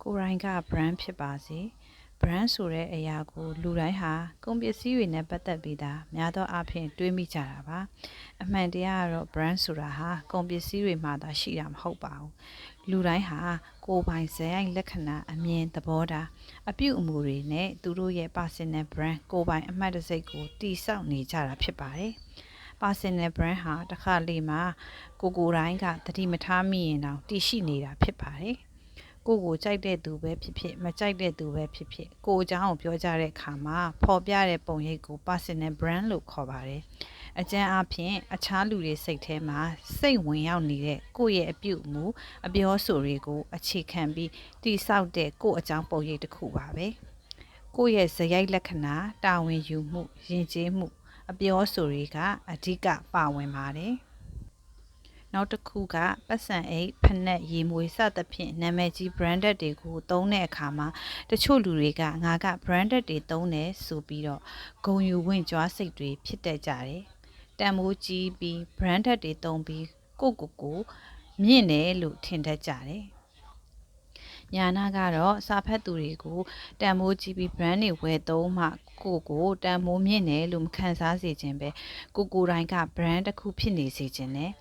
ကိုရိုင်းက brand ဖြစ်ပါစေ brand ဆိုတဲ့အရာကိုလူတိုင်းဟာကုန်ပစ္စည်းတွေနဲ့ပတ်သက်ပြီးသားများသောအားဖြင့်တွေးမိကြတာပါအမှန်တရားကတော့ brand ဆိုတာဟာကုန်ပစ္စည်းတွေမှာသာရှိတာမဟုတ်ပါဘူးလူတိုင်းဟာကိုယ်ပိုင်ဇာတ်ရိုက်လက္ခဏာအမြင်သဘောထားအပြုအမူတွေနဲ့သူတို့ရဲ့ personal brand ကိုယ်ပိုင်အမှတ်တံဆိပ်ကိုတည်ဆောက်နေကြတာဖြစ်ပါတယ်personal brand ဟာတစ်ခါလေမှာကိုတိုင်းကသတိမထားမိရင်တောင်တည်ရှိနေတာဖြစ်ပါတယ်ကိုကြိုက်တဲ့သူပဲဖြစ်ဖြစ်မကြိုက်တဲ့သူပဲဖြစ်ဖြစ်ကိုအကြောင်းကိုပြောကြတဲ့အခါမှာဖော်ပြတဲ့ပုံရိပ်ကို personal brand လို့ခေါ်ပါတယ်အကျဉ်းအားဖြင့်အခြားလူတွေစိတ်ထဲမှာစိတ်ဝင်ရောက်နေတဲ့ကိုယ့်ရဲ့အပြုအမူအပြောဆိုတွေကိုအခြေခံပြီးတည်ဆောက်တဲ့ကိုယ့်အကြောင်းပုံရိပ်တစ်ခုပါပဲကိုယ့်ရဲ့ဇာတ်ရိုက်လက္ခဏာတာဝန်ယူမှုယဉ်ကျေးမှုအပြောဆိုတွေကအဓိကပါဝင်ပါတယ်နောက်တစ်ခုကပတ်စံအိတ်ဖနက်ရေမွေစသဖြင့်နာမည်ကြီး branded တွေကိုသုံးတဲ့အခါမှာတချို့လူတွေကငါက branded တွေသုံးတယ်ဆိုပြီးတော့ဂုဏ်ယူဝင့်ကြွားစိတ်တွေဖြစ်တတ်ကြတယ်တန်မိုးကြီးပြီး branded တွေသုံးပြီးကိုမြင့်တယ်လို့ထင်တတ်ကြတယ်ညာနာကတော့စာဖတ်သူတွေကိုတန်မိုးကြီးပြီး brand တွေဝယ်သုံးမှကိုတန်မိုးမြင့်တယ်လို့မခံစားစေခြင်းပဲကိုတိုင်းက brand တစ်ခုဖြစ်နေစေခြင်းနဲ့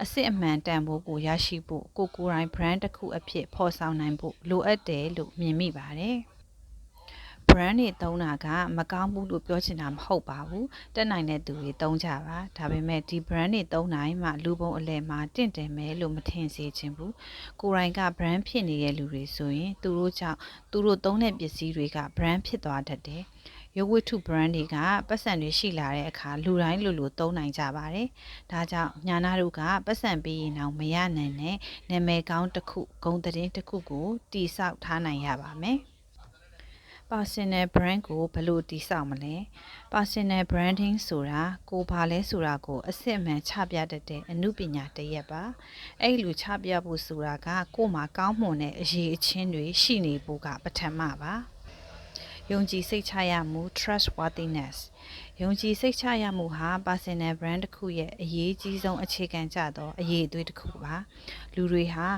အစစ်အမှန်တန်ဖိုးကိုရရှိဖို့ကိုတိုင်း brand တစ်ခုအဖြစ်ဖော်ဆောင်နိုင်ဖို့လိုအပ်တယ်လို့မြင်မိပါတယ်။ brand တွေသုံးတာကမကောင်းဘူးလို့ပြောချင်တာမဟုတ်ပါဘူး။တက်နိုင်တဲ့သူတွေသုံးကြပါ။ဒါပေမဲ့ဒီ brand တွေသုံးနိုင်မှလူပုံအလယ်မှာတင့်တယ်မယ်လို့မထင်စေချင်ဘူး။ကိုယ်တိုင်က brand ဖြစ်နေတဲ့လူတွေဆိုရင်သူတို့ကြောင့်သူတို့သုံးတဲ့ပစ္စည်းတွေက brand ဖြစ်သွားတတ်တယ်။ရုပ်ဝတ္ထု brand တွေကပတ်စံတွေရှိလာတဲ့အခါလူတိုင်းလိုသုံးနိုင်ကြပါတယ်။ဒါကြောင့်ညာနာတို့ကပတ်စံပေးရင်တော့မရနိုင်တဲ့နာမည်ကောင်းတစ်ခုဂုဏ်သတင်းတစ်ခုကိုတည်ဆောက်ထားနိုင်ရပါမယ်။ personal brand ကိုဘယ်လိုတည်ဆောက်မလဲ personal branding ဆိုတာကိုဘာလဲဆိုတာကိုအစစ်အမှန်ချပြတတ်တဲ့အမှုပညာတစ်ရပ်ပါအဲ့လိုချပြဖို့ဆိုတာကကိုယ်မှာကောင်းမွန်တဲ့အရေးအချင်းတွေရှိနေဖို့ကပထမပါယုံကြည်စိတ်ချရမှု trustworthiness ယုံကြည်စိတ်ချရမှုဟာ personal brand တစ်ခုရဲ့အရေးကြီးဆုံးအခြေခံကျသောအရေးအသွေးတစ်ခုပါလူတွေဟာ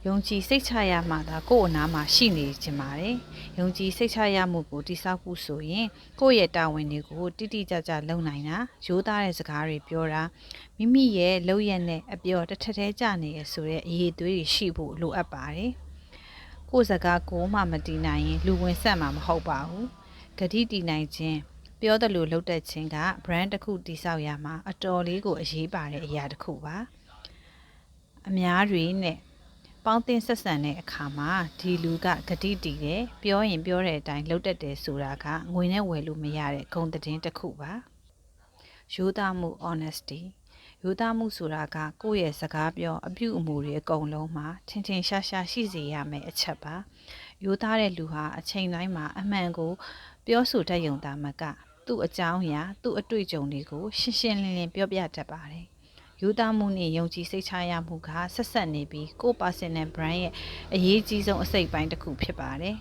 ယုံကြည်စိတ်ချရမှသာကိုယ့်အနားမှာရှိနေကြပါတယ်ယုံကြည်စိတ်ချရမှုကိုတိဆောက်ဖို့ဆိုရင်ကိုယ့်ရဲ့တာဝန်တွေကိုတိတိကျကျလုပ်နိုင်တာရိုးသားတဲ့စကားတွေပြောတာမိမိရဲ့လုပ်ရက်နဲ့အပြောတစ်ထက်တည်းကျနေရဆိုတဲ့အရေးအသွေးတွေရှိဖို့လိုအပ်ပါတယ်ကိုယ်စကားကိုမှမတည်နိုင်ရင်လူဝင်ဆက်မှာမဟုတ်ပါဘူးဂတိတည်နိုင်ခြင်းပြောတယ်လို့လုပ်တတ်ခြင်းက brand တစ်ခုတည်ဆောက်ရမှာအတော်လေးကိုအရေးပါတဲ့အရာတစ်ခုပါအများတွေနဲ့ပေါင်းသင်းဆက်ဆံတဲ့အခါမှာဒီလူကဂတိတည်တယ်ပြောရင်ပြောတဲ့အတိုင်းလုပ်တတ်တယ်ဆိုတာကငွေနဲ့ဝယ်လို့မရတဲ့ဂုဏ်သတင်းတစ်ခုပါရိုးသားမှု honesty ရိုးသားမှုဆိုတာကကိုယ့်ရဲ့စကားပြောအပြုအမူတွေအကုန်လုံးမှာထင်ထင်ရှားရှားရှိစေရမယ်အချက်ပါရိုးသားတဲ့လူဟာအချိန်တိုင်းမှာအမှန်ကိုပြောဆိုတတ်ရုံသာမကသူ့အကြောင်းအရာသူ့အတွေ့အကြုံတွေကိုရှင်းရှင်းလင်းလင်းပြောပြတတ်ပါတယ်ရိုးသားမှုနဲ့ယုံကြည်စိတ်ချရမှုကဆက်ဆက်နေပြီးကိုယ့် personal brand ရဲ့အရေးကြီးဆုံးအစိတ်ပိုင်းတစ်ခုဖြစ်ပါတယ်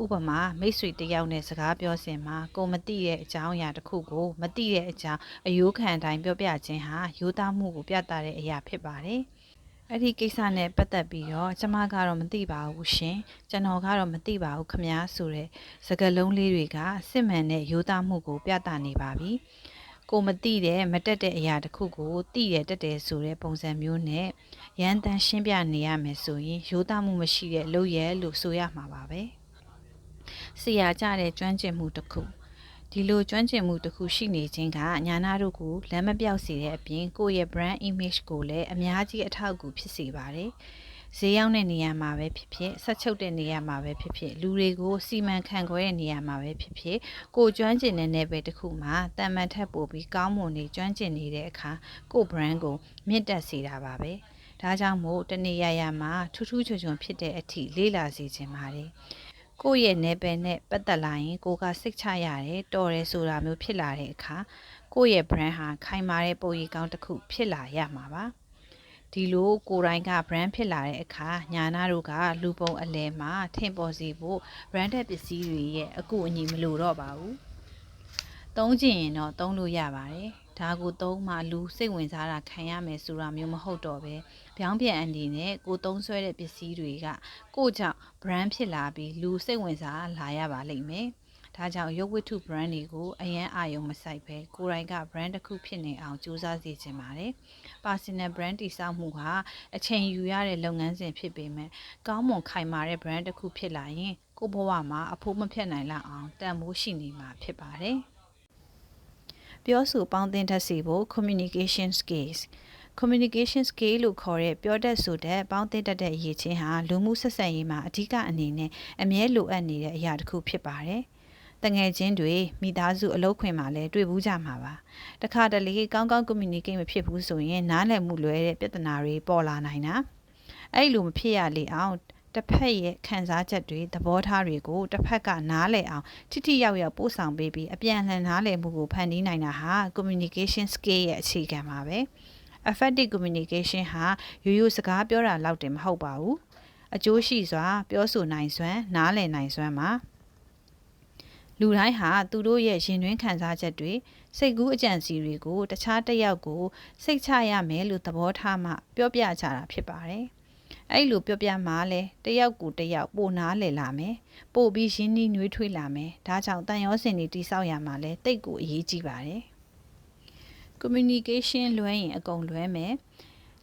ဥပမာမိတ်ဆွေတယောက်နဲ့စကားပြောစဉ်မှာကိုမသိတဲ့အကြောင်းအရာတစ်ခုကိုမသိတဲ့အကြောင်းအယိုးခံတိုင်းပြောပြခြင်းဟာရိုးသားမှုကိုပြသတဲ့အရာဖြစ်ပါတယ်အဲ့ဒီကိစ္စနဲ့ပတ်သက်ပြီးတော့ကျမကတော့မသိပါဘူးရှင်ကျွန်တော်ကတော့မသိပါဘူးခမညာဆိုတဲ့စကားလုံးလေးတွေကစစ်မှန်တဲ့ရိုးသားမှုကိုပြသနေပါပြီကိုမသိတဲ့မတက်တဲ့အရာတစ်ခုကိုသိရတက်တယ်ဆိုတဲ့ပုံစံမျိုးနဲ့ရန်တန်ရှင်းပြနေရမယ်ဆိုရင်ရိုးသားမှုမရှိတဲ့လုပ်ရလို့ဆိုရမှာပါပဲဆရာကြတဲ့ကျွမ်းကျင်မှုတစ်ခုဒီလိုကျွမ်းကျင်မှုတစ်ခုရှိနေခြင်းကညာနာတို့ကိုလမ်းမပြောက်စေတဲ့အပြင်ကိုယ့်ရဲ့ brand image ကိုလည်းအများကြီးအထောက်အကူဖြစ်စေပါတယ်ဈေးရောက်တဲ့နေရာမှာပဲဖြစ်ဖြစ်ဆက်ချုပ်တဲ့နေရာမှာပဲဖြစ်ဖြစ်လူတွေကိုစီမံခန့်ခွဲတဲ့နေရာမှာပဲဖြစ်ဖြစ်ကိုကျွမ်းကျင်တဲ့နယ်ပယ်တစ်ခုမှာတာမန်ထက်ပိုပြီးကောင်းမွန်နေကျွမ်းကျင်နေတဲ့အခါကို brand ကိုမြင့်တက်စေတာပါပဲဒါကြောင့်မို့တနေရာမှာထူးထူးချွန်ချွန်ဖြစ်တဲ့အထိလေးလာစေခြင်းပါတယ်ကိုယ့်ရဲ့နယ်ပယ်နဲ့ပတ်သက်လာရင်ကိုကစိတ်ချရတယ်တော်တယ်ဆိုတာမျိုးဖြစ်လာတဲ့အခါကိုယ့်ရဲ့ brand ဟာခိုင်မာတဲ့ပုံရိပ်ကောင်းတစ်ခုဖြစ်လာရမှာပါဒီလိုကိုယ်တိုင်က brand ဖြစ်လာတဲ့အခါညာနာတို့ကလူပုံအလယ်မှာထင်ပေါ်စေဖို့ branded ပစ္စည်းတွေရဲ့အကူအညီမလိုတော့ပါဘူးသုံးချင်ရင်တော့သုံးလို့ရပါတယ် ဒါကိုသုံးမှလူစိတ်ဝင်စားတာခံရမယ်ဆိုတာမျိုးမဟုတ်တော့ပဲပြောင်းပြန်အနေနဲ့ကိုသုံးဆွဲတဲ့ပစ္စည်းတွေကကိုကြောင့် brand ဖြစ်လာပြီးလူစိတ်ဝင်စားလာရပါလိမ့်မယ်ဒါကြောင့်ရုပ်ဝတ္ထု brand တွေကိုအရန်အာရုံမစိုက်ပဲကိုယ်တိုင်က brand တစ်ခုဖြစ်နေအောင်ကြိုးစားစေချင်ပါတယ် personal brand တည်ဆောက်မှုဟာအချိန်ယူရတဲ့လုပ်ငန်းစဉ်ဖြစ်ပေမဲ့ကောင်းမွန်ခိုင်မာတဲ့ brand တစ်ခုဖြစ်လာရင်ကိုယ့်ဘဝမှာအဖို့မဖြတ်နိုင်လောက်အောင်တန်ဖိုးရှိနေမှာဖြစ်ပါတယ်ပြောဆိုပေါင်းသင်းတတ်စေဖို့ communication skills communication skill လို့ခေါ်တဲ့ပြောတတ်ဆိုတတ်ပေါင်းသင်းတတ်တဲ့အရေးချင်းဟာလူမှုဆက်ဆံရေးမှာအဓိကအနေနဲ့အမြဲလိုအပ်နေတဲ့အရာတစ်ခုဖြစ်ပါတယ်။တငယ်ချင်းတွေမိသားစုအလုပ်ခွင်မှာလည်းတွေ့ဘူးကြမှာပါ။တခါတလေကောင်းကောင်း communicate မဖြစ်ဘူးဆိုရင်နားလည်မှုလွဲတဲ့ပြဿနာတွေပေါ်လာနိုင်တာ။အဲ့လိုမဖြစ်ရလေအောင်တစ်ဖက်ရဲ့ခံစားချက်တွေသဘောထားတွေကိုတစ်ဖက်ကနားလည်အောင်ထိထိရောက်ရောက်ပို့ဆောင်ပေးပြီးအပြန်အလှန်နားလည်မှုကိုဖန်တီးနိုင်တာဟာ communication skill ရဲ့အခြေခံပါပဲ။ effective communication ဟာရိုးရိုးစကားပြောတာလောက်တင်မဟုတ်ပါဘူးအကျိုးရှိစွာပြောဆိုနိုင်စွမ်းနားလည်နိုင်စွမ်းမှာလူတိုင်းဟာသူတို့ရဲ့ရင်တွင်းခံစားချက်တွေစိတ်ကူးအကြံစီတွေကိုတခြားတစ်ယောက်ကိုစိတ်ချရမယ်လို့သဘောထားမှပြောပြကြတာဖြစ်ပါတယ်အဲ့လိုပြောပြမှလည်းတစ်ယောက်ကိုတစ်ယောက်ပိုနားလည်လာမယ်ပို့ပြီးရင်းနှီးနှွေးထွေးလာမယ်ဒါကြောင့်တန်ရောစင်တွေတိဆောက်ရမှာလည်းတိတ်ကိုအရေးကြီးပါတယ်communication လွဲရင်အကုန်လွဲမယ်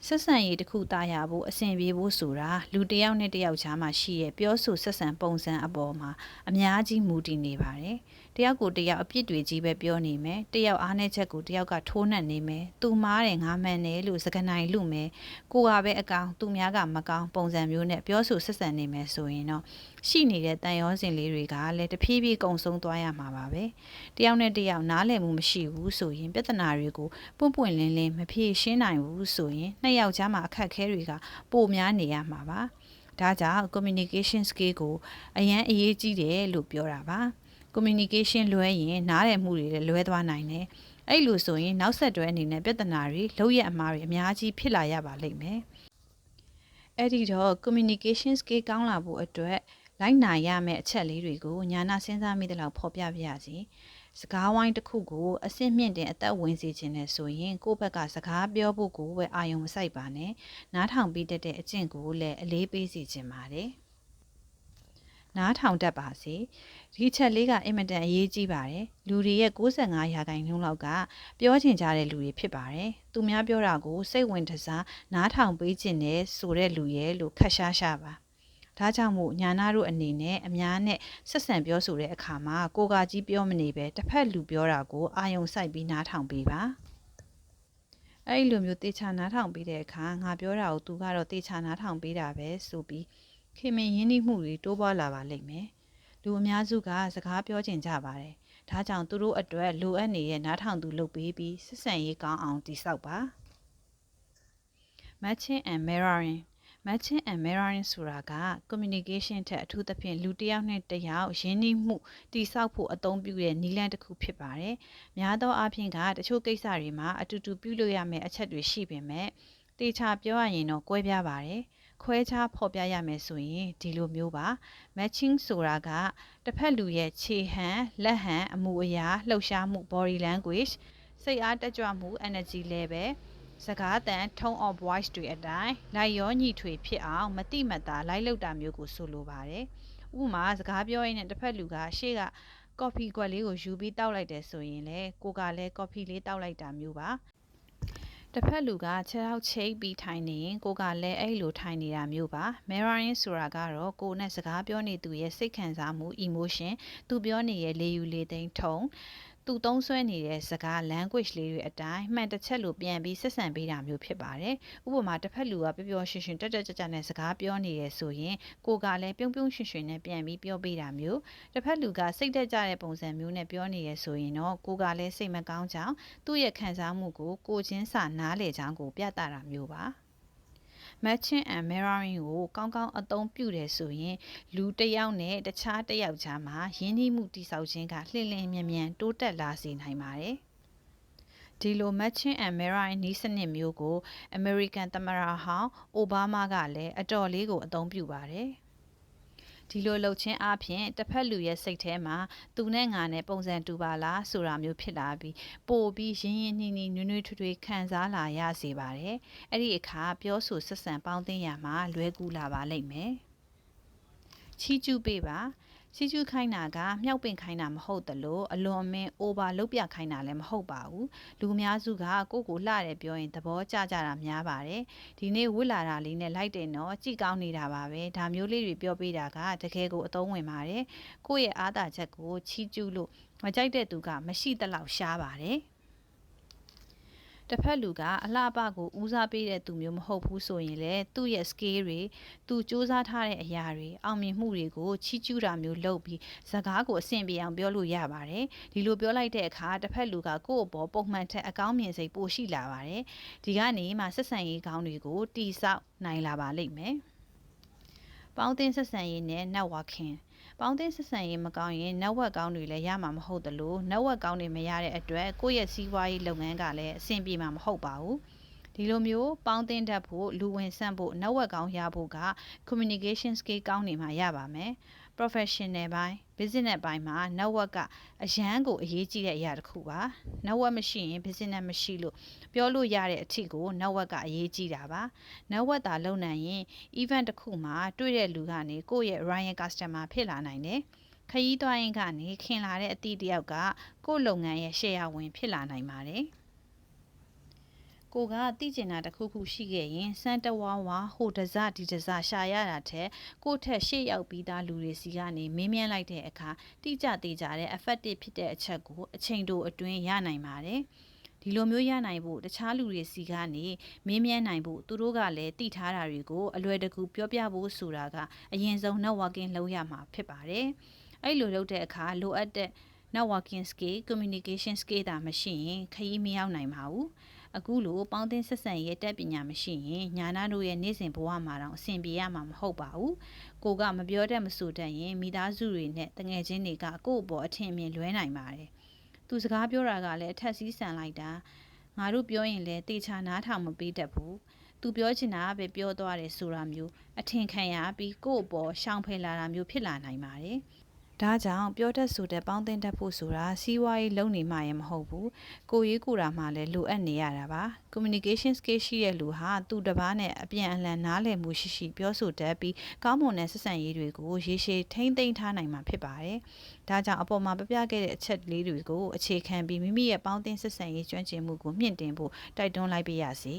ဆက်ဆံရေးတစ်ခုတာယာဖို့အဆင်ပြေဖို့ဆိုတာလူတစ်ယောက်နဲ့တစ်ယောက်ကြားမှာရှိတဲ့ပြောဆိုဆက်ဆံပုံစံအပေါ်မှာအများကြီးမူတည်နေပါတယ်တယောက်ကိုတယောက်အပြစ်တွေကြီးပဲပြောနေမယ်တယောက်အားနည်းချက်ကိုတယောက်ကထိုးနှက်နေမယ်သူမားတယ်ငါမှန်တယ်လို့စကားနိုင်လူမယ်ကိုကပဲအကောင်သူများကမကောင်းပုံစံမျိုးနဲ့ပြောဆိုဆက်ဆံနေမယ်ဆိုရင်တော့ရှိနေတဲ့တန်ရောစင်လေးတွေကလည်းတဖြည်းဖြည်းကုံဆုံးသွားရမှာပါပဲတယောက်နဲ့တယောက်နားလည်မှုမရှိဘူးဆိုရင်ပြဿနာတွေကိုပွင့်ပွင့်လင်းလင်းမဖြေရှင်းနိုင်ဘူးဆိုရင်နှစ်ယောက်ကြားမှာအခက်အခဲတွေကပိုများနေရမှာပါဒါကြောင့် communication skill ကိုအရန်အရေးကြီးတယ်လို့ပြောတာပါ communication လွဲရင်နားလည်မှုတွေလည်းလွဲသွားနိုင်တယ်အဲ့လိုဆိုရင်နောက်ဆက်တွဲအနေနဲ့ပြဿနာတွေလောက်ရအမှားတွေအများကြီးဖြစ်လာရပါလိမ့်မယ်အဲ့ဒီတော့ communication skill ကောင်းလာဖို့အတွက်လိုက်နာရမယ့်အချက်လေးတွေကိုညာနာစဉ်းစားမိတဲ့လောက်ဖော်ပြပြရစီစကားဝိုင်းတစ်ခုကိုအဆင့်မြင့်တင်အသက်ဝင်စေခြင်းနဲ့ဆိုရင်ကိုယ့်ဘက်ကစကားပြောဖို့ကိုပဲအာရုံမစိုက်ပါနဲ့နားထောင်ပြီးတတ်တဲ့အကျင့်ကိုလည်းအလေးပေးစီခြင်းပါတယ်နားထောင်တတ်ပါစေဒီချက်လေးကအင်မတန်အရေးကြီးပါတယ်လူတွေရဲ့95%လောက်ကပြောချင်ကြတဲ့လူတွေဖြစ်ပါတယ်သူများပြောတာကိုစိတ်ဝင်စားနားထောင်ပေးခြင်းနဲ့ဆိုတဲ့လူရဲ့လို့ခက်ရှားရှားပါဒါကြောင့်မို့ညာနာတို့အနေနဲ့အများနဲ့ဆက်ဆံပြောဆိုတဲ့အခါမှာကိုကကြီးပြောမနေပဲတစ်ဖက်လူပြောတာကိုအာယုံစိုက်ပြီးနားထောင်ပေးပါအဲ့ဒီလိုမျိုးတေချာနားထောင်ပေးတဲ့အခါငါပြောတာကိုသူကတော့တေချာနားထောင်ပေးတာပဲဆိုပြီးခင်မင်ရင်းနှီးမှုတွေတိုးပွားလာပါလိမ့်မယ်လူအများစုကစကားပြောချင်ကြပါတယ်ဒါကြောင့်သူတို့အတွက်လိုအပ်နေတဲ့နားထောင်သူလုပ်ပေးပြီးဆက်ဆံရေးကောင်းအောင်တည်ဆောက်ပါ matching and mirroringဆိုတာက communication ထက်အထူးသဖြင့်လူတစ်ယောက်နဲ့တစ်ယောက်ရင်းနှီးမှုတည်ဆောက်ဖို့အသုံးပြုတဲ့နည်းလမ်းတစ်ခုဖြစ်ပါတယ်။များသောအားဖြင့်ကတချို့ကိစ္စတွေမှာအတူတူပြုလုပ်ရမယ့်အချက်တွေရှိပေမဲ့တေချာပြောရရင်တော့ကွဲပြားပါတယ်။ခွဲခြားဖော်ပြရမယ်ဆိုရင်ဒီလိုမျိုးပါ matching ဆိုတာကတစ်ဖက်လူရဲ့ခြေဟန်လက်ဟန်အမူအရာလှုပ်ရှားမှု body language စိတ်အားတက်ကြွမှု energy levelစကားသံ tone of voice တွေအတိုင်းလိုက်ရောညီထွေဖြစ်အောင်မတိမတာလိုက်လုပ်တာမျိုးကိုဆိုလိုပါတယ်။ဥပမာစကားပြောရင်းနဲ့တစ်ဖက်လူကရှေ့ကကော်ဖီကွက်လေးကိုယူပြီးတောက်လိုက်တယ်ဆိုရင်လေကိုကလည်းကော်ဖီလေးတောက်လိုက်တာမျိုးပါ။တစ်ဖက်လူကခြေထောက်ချိတ်ပြီးထိုင်နေရင်ကိုကလည်းအဲ့လိုထိုင်နေတာမျိုးပါ mirroring ဆိုတာကတော့ကိုယ်နဲ့စကားပြောနေသူရဲ့စိတ်ခံစားမှု emotion သူပြောနေရဲ့လေယူလေသိမ်း toneသူသုံးဆွဲနေတဲ့စကား language လေးတွေအတိုင်းမှန်တစ်ချက်လို့ပြန်ပြီးဆက်ဆံပေးတာမျိုးဖြစ်ပါတယ်။ဥပမာတစ်ဖက်လူကပျော်ပျော်ရွှင်ရွှင်တက်တက်ကြွကြွနဲ့စကားပြောနေရဆိုရင်ကိုကလည်းပြုံးပြုံးရွှင်ရွှင်နဲ့ပြန်ပြီးပြောပေးတာမျိုးတစ်ဖက်လူကစိတ်တက်ကြတဲ့ပုံစံမျိုးနဲ့ပြောနေရဆိုရင်တော့ကိုကလည်းစိတ်မကောင်းကြောင်းသူ့ရဲ့ခံစားမှုကိုချင်းစာနားလေကြောင်းကိုပြသတာမျိုးပါ။ matching and mirroring ကိုကောင်းကောင်းအသုံးပြုတယ်ဆိုရင်လူတစ်ယောက်နဲ့တခြားတစ်ယောက်ကြားမှာရင်းနှီးမှုတည်ဆောက်ခြင်းကလှင်လင်းမြန်မြန်တိုးတက်လာစေနိုင်ပါတယ်။ဒီလို matching and mirroring နည်းစနစ်မျိုးကို American သမ္မတဟောင်းအိုဘားမားကလည်းအတော်လေးကိုအသုံးပြုပါတယ်။ ဒီလိုလှုပ်ချင်းအပြင်တစ်ဖက်လူရဲ့စိတ်ထဲမှာသူနဲ့ငါနဲ့ပုံစံတူပါလားဆိုတာမျိုးဖြစ်လာပြီးပို့ပြီးရင်းရင်းနှီးနှီးနွေးနွေးထွေးထွေးခံစားလာရစေပါတယ်အဲ့ဒီအခါပြောဆိုဆက်ဆံပေါင်းသင်းရမှာလွယ်ကူလာပါလိမ့်မယ်ချီးကျူးပေးပါချီးကျူးခိုင်းတာကမြောက်ပင်ခိုင်းတာမဟုတ်တလို့အလွန်အမင်း over လုပ်ပြခိုင်းတာလည်းမဟုတ်ပါဘူးလူအများစုကကိုကိုလှတယ်ပြောရင်သဘောကျကြတာများပါတယ်ဒီနေ့ဝစ်လာတာလေးနဲ့လိုက်တယ်နော်ကြည်ကောင်းနေတာပါပဲဒါမျိုးလေးတွေပြောပေးတာကတကယ်ကိုအသုံးဝင်ပါတယ်ကိုယ့်ရဲ့အားသာချက်ကိုချီးကျူးလို့မကြိုက်တဲ့သူကမရှိသလောက်ရှားပါတယ်တစ်ဖက်လူကအလှပကိုဦးစားပေးတဲ့သူမျိုးမဟုတ်ဘူးဆိုရင်လေသူ့ရဲ့ skill တွေသူစူးစမ်းထားတဲ့အရာတွေအောင်မြင်မှုတွေကိုချီးကျူးတာမျိုးလုပ်ပြီးစကားကိုအဆင်ပြေအောင်ပြောလို့ရပါတယ်ဒီလိုပြောလိုက်တဲ့အခါတစ်ဖက်လူကကိုယ့်အပေါ်ပုံမှန်ထက်အကောင်းမြင်စိတ်ပိုရှိလာပါတယ်ဒီကနေမှဆက်ဆံရေးကောင်းတွေကိုတိဆောက်နိုင်လာပါလိမ့်မယ်ပေါင်းသင်းဆက်ဆံရေးနဲ့ networking ပေါင်းသင်းဆက်ဆံရေးမကောင်းရင် network ကောင်းတွေလည်းရမှာမဟုတ်သလို network ကောင်းတွေမရတဲ့အတွက်ကိုယ့်ရဲ့စီးပွားရေးလုပ်ငန်းကလည်းအဆင်ပြေမှာမဟုတ်ပါဘူးဒီလိုမျိုးပေါင်းသင်းတတ်ဖို့လူဝင်ဆန့်ဖို့ network ကောင်းရဖို့က communication skill ကောင်းနေမှရပါမယ် professional ဘိုင်း business ဘိုင်းမှာ network ကအရန်ကိုအရေးကြီးတဲ့အရာတစ်ခုပါ network မရှိရင် business မရှိလို့ပြောလို့ရတဲ့အထီကို network ကအရေးကြီးတာပါ network သာလုပ်နိုင်ရင် event တစ်ခုမှာတွေ့တဲ့လူကနေကိုယ့်ရဲ့ Ryan customer ဖြစ်လာနိုင်တယ်ခရီးသွားရင်ကနေခင်လာတဲ့အသည့်တယောက်ကကိုယ့်လုပ်ငန်းရဲ့ share ဝင်ဖြစ်လာနိုင်ပါတယ်ကိုကသိကျင်တာတစ်ခုခုရှိခဲ့ရင်စမ်းတဝါဝါဟိုတစဒီတစရှာရတာထက်ကိုထက်ရှေ့ရောက်ပြီးသားလူတွေစီကနေမင်းမြန်းလိုက်တဲ့အခါတိကျသေးကြတဲ့ effective ဖြစ်တဲ့အချက်ကိုအချိန်တိုအတွင်းရနိုင်ပါတယ်ဒီလိုမျိုးရနိုင်ဖို့တခြားလူတွေစီကနေမင်းမြန်းနိုင်ဖို့သူတို့ကလည်းသိထားတာတွေကိုအလွယ်တကူပြောပြဖို့ဆိုတာကအရင်ဆုံး networking လုပ်ရမှာဖြစ်ပါတယ်အဲ့လိုလုပ်တဲ့အခါလိုအပ်တဲ့ networking skill communication skill တာမရှိရင်ခရီးမရောက်နိုင်ပါဘူးအခုလိုပေါင်းသင်းဆက်ဆံရေးတက်ပညာမရှိရင်ညာနာတို့ရဲ့နေ့စဉ်ဘဝမှာတော့အဆင်ပြေရမှာမဟုတ်ပါဘူးကိုကမပြောတတ်မဆိုတတ်ရင်မိသားစုတွေနဲ့တငယ်ချင်းတွေကကိုယ့်အပေါ်အထင်မြင်လွဲနိုင်ပါတယ်သူစကားပြောတာကလည်းအထက်စီးဆန်လိုက်တာငါတို့ပြောရင်လည်းတေချာနားထောင်မပေးတတ်ဘူးသူပြောချင်တာပဲပြောသွားတယ်ဆိုတာမျိုးအထင်ခံရပြီးကိုယ့်အပေါ်ရှောင်ဖယ်လာတာမျိုးဖြစ်လာနိုင်ပါတယ်ဒါကြောင့်ပြောတတ်ဆိုတဲ့ပေါင်းသင်းတတ်ဖို့ဆိုတာစီးပွားရေးလုပ်နေမှရင်မဟုတ်ဘူးကိုရေးကိုတာမှလည်းလိုအပ်နေရတာပါ communication skill ရှိတဲ့လူဟာသူတစ်ပါးနဲ့အပြန်အလှန်နားလည်မှုရှိရှိပြောဆိုတတ်ပြီးကောင်းမွန်တဲ့ဆက်ဆံရေးတွေကိုရေရှည်ထိန်းသိမ်းထားနိုင်မှာဖြစ်ပါတယ်ဒါကြောင့်အပေါ်မှာပြပြခဲ့တဲ့အချက်လေးတွေကိုအခြေခံပြီးမိမိရဲ့ပေါင်းသင်းဆက်ဆံရေးကျွမ်းကျင်မှုကိုမြင့်တင်ဖို့တိုက်တွန်းလိုက်ပါရစေ